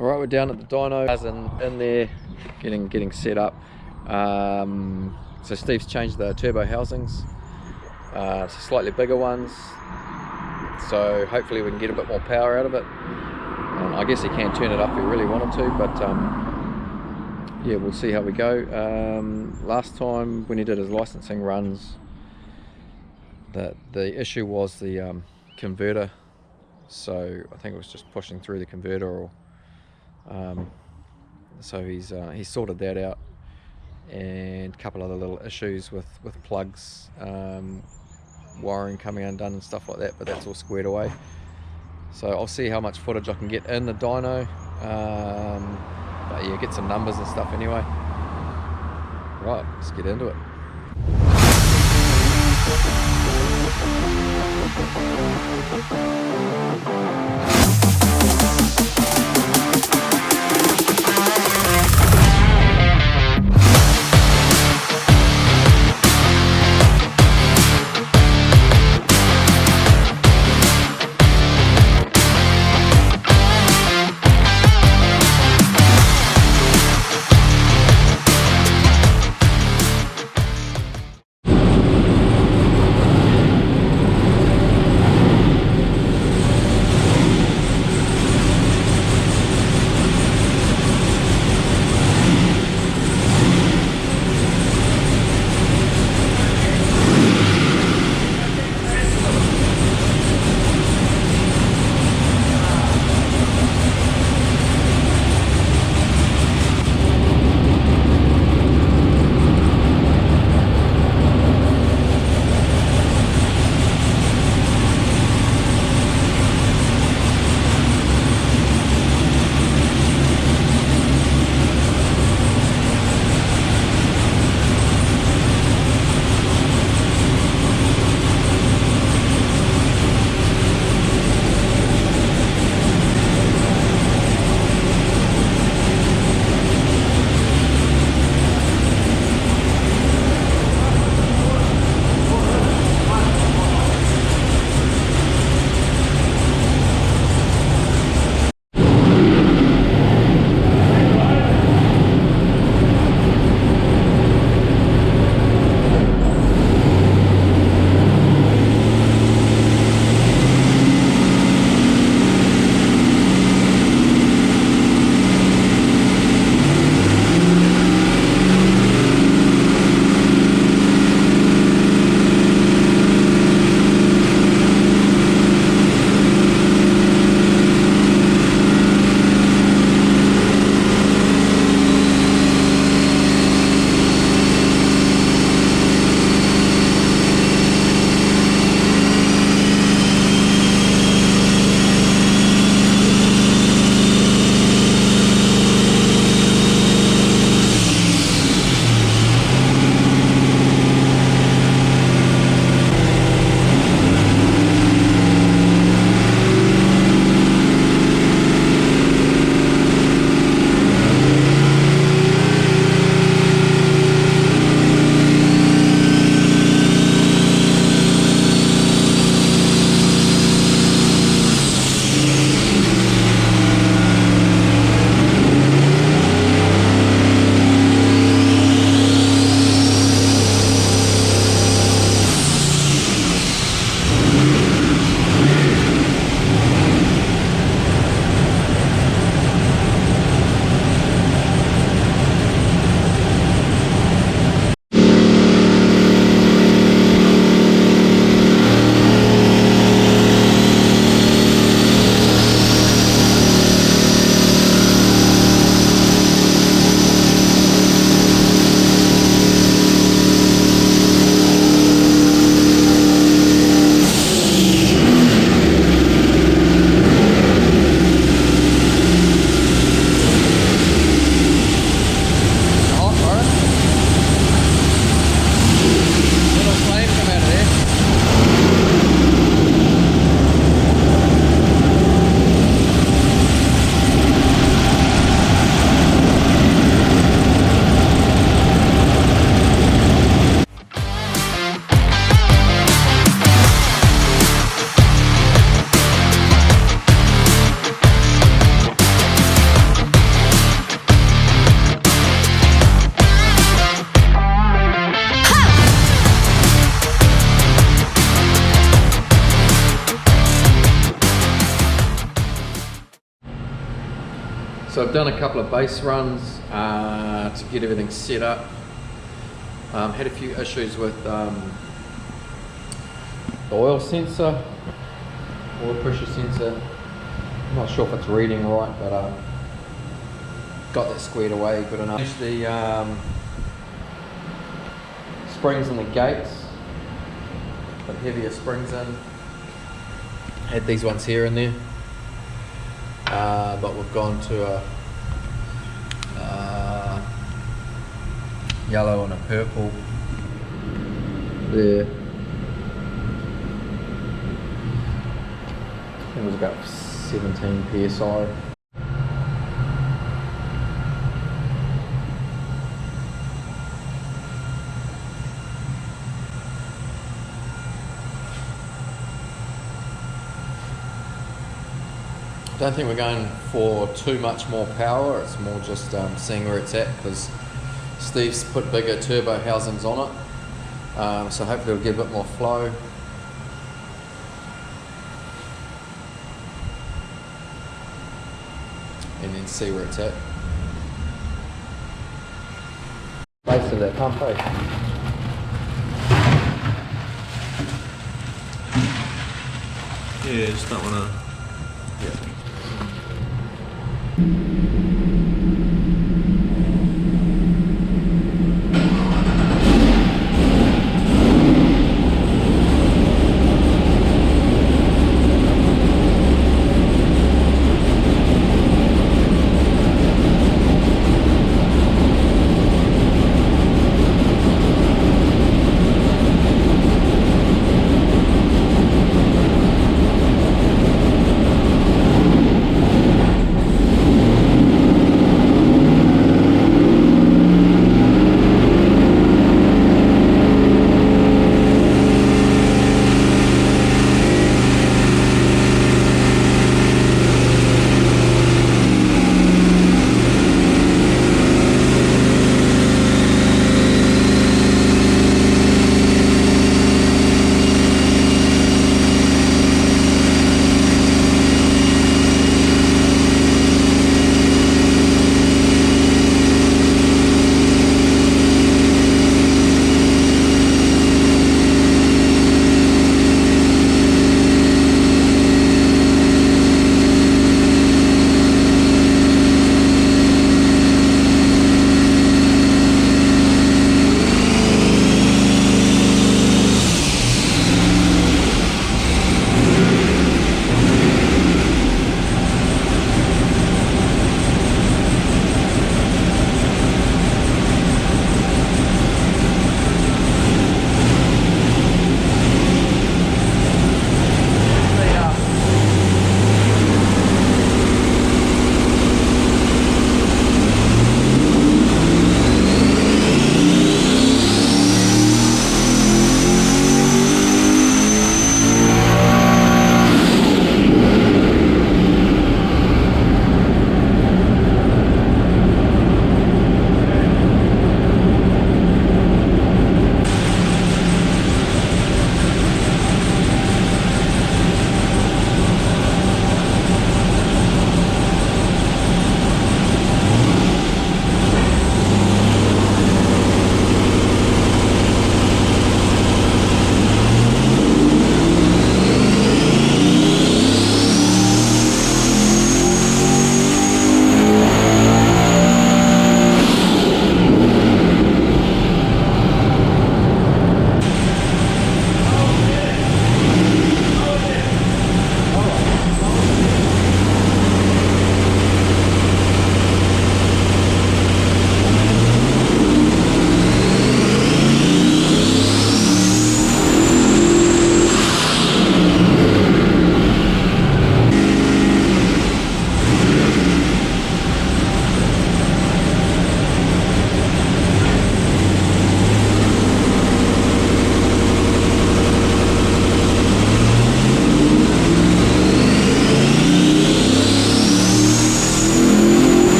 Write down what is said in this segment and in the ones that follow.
Alright, we're down at the dyno in there getting set up. So Steve's changed the turbo housings to slightly bigger ones, so hopefully we can get a bit more power out of it. I guess he can turn it up if he really wanted to, but yeah, we'll see how we go. Last time when he did his licensing runs, the issue was the converter, so I think it was just pushing through the converter, or so he's sorted that out, and a couple other little issues with plugs, wiring coming undone and stuff like that, but that's all squared away. So I'll see how much footage I can get in the dyno, but yeah, get some numbers and stuff anyway. Right, let's get into it. So I've done a couple of base runs to get everything set up. Had a few issues with the oil sensor, oil pressure sensor. I'm not sure if it's reading right, but got that squared away good enough. Changed the springs in the gates, put heavier springs in. Had these ones here and there, but we've gone to a yellow and a purple there. I think it was about 17 psi. Don't think we're going for too much more power. It's more just seeing where it's at, because Steve's put bigger turbo housings on it, so hopefully it'll get a bit more flow. And then see where it's at. Base of that pump, eh? Yeah, just don't want to. Yeah.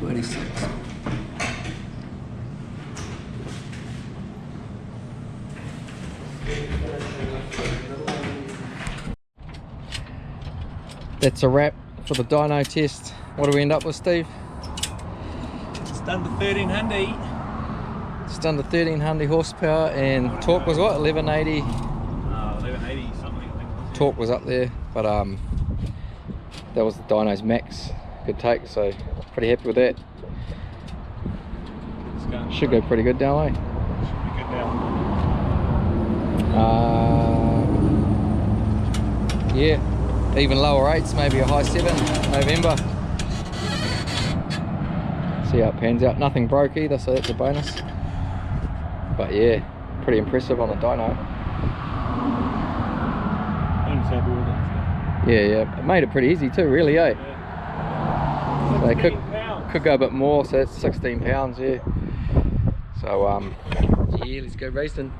286. That's a wrap for the dyno test. What do we end up with, Steve? Just under 1300. Just under 1300 horsepower, and torque was what, 1180? 1180 something, I think. Torque was up there, but that was the dyno's max. Good take, so pretty happy with that. Should go pretty good down, eh? Should be good now. Yeah, even lower rates, maybe a high 7 November. See how it pans out. Nothing broke either, so that's a bonus. But yeah, pretty impressive on the dyno. I'm happy with it. Yeah, it made it pretty easy too, really, eh? Yeah. So they 16 pounds. could go a bit more, so that's 16 pounds, yeah. So yeah, let's go racing.